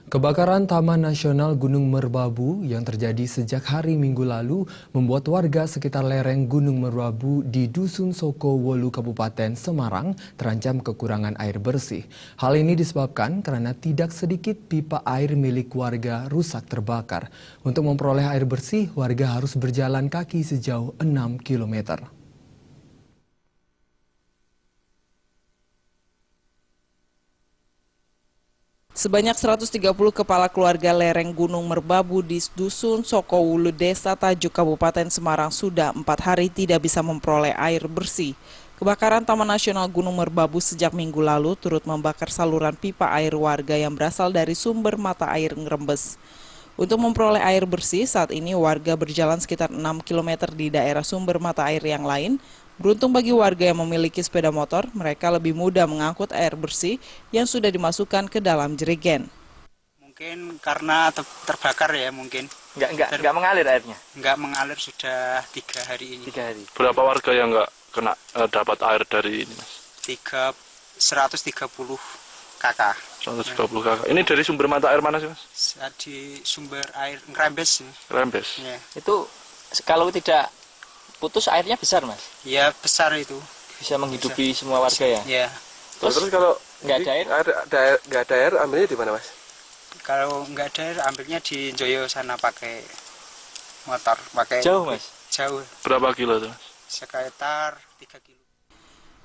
Kebakaran Taman Nasional Gunung Merbabu yang terjadi sejak hari Minggu lalu membuat warga sekitar lereng Gunung Merbabu di Dusun Sokowolu, Kabupaten Semarang terancam kekurangan air bersih. Hal ini disebabkan karena tidak sedikit pipa air milik warga rusak terbakar. Untuk memperoleh air bersih, warga harus berjalan kaki sejauh 6 kilometer. Sebanyak 130 kepala keluarga lereng Gunung Merbabu di Dusun Sokowulu, Desa Tajuk, Kabupaten Semarang sudah 4 hari tidak bisa memperoleh air bersih. Kebakaran Taman Nasional Gunung Merbabu sejak Minggu lalu turut membakar saluran pipa air warga yang berasal dari sumber mata air Ngrembes. Untuk memperoleh air bersih, saat ini warga berjalan sekitar 6 km di daerah sumber mata air yang lain. Beruntung bagi warga yang memiliki sepeda motor, mereka lebih mudah mengangkut air bersih yang sudah dimasukkan ke dalam jerigen. Mungkin karena terbakar ya mungkin. Nggak mengalir airnya? Nggak mengalir sudah 3 hari ini. 3 hari. Berapa warga yang nggak kena dapat air dari ini, Mas? 130 kakak. 120 kakak. Ini dari sumber mata air mana sih, Mas? Di sumber air Ngrembes. Rembes. Ya. Itu kalau tidak putus airnya besar, Mas? Ya besar itu. Bisa menghidupi semua warga ya? Ya. Terus kalau nggak ada air? nggak ada air, ambilnya di mana, Mas? Kalau nggak ada air, ambilnya di Joyo sana pakai motor. Jauh, Mas? Jauh. Berapa kilo tuh, Mas? Sekitar 3 kilo.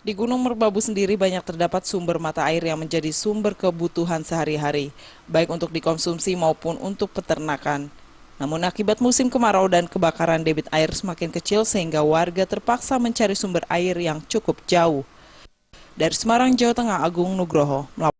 Di Gunung Merbabu sendiri banyak terdapat sumber mata air yang menjadi sumber kebutuhan sehari-hari, baik untuk dikonsumsi maupun untuk peternakan. Namun akibat musim kemarau dan kebakaran, debit air semakin kecil sehingga warga terpaksa mencari sumber air yang cukup jauh. Dari Semarang, Jawa Tengah, Agung Nugroho melaporkan.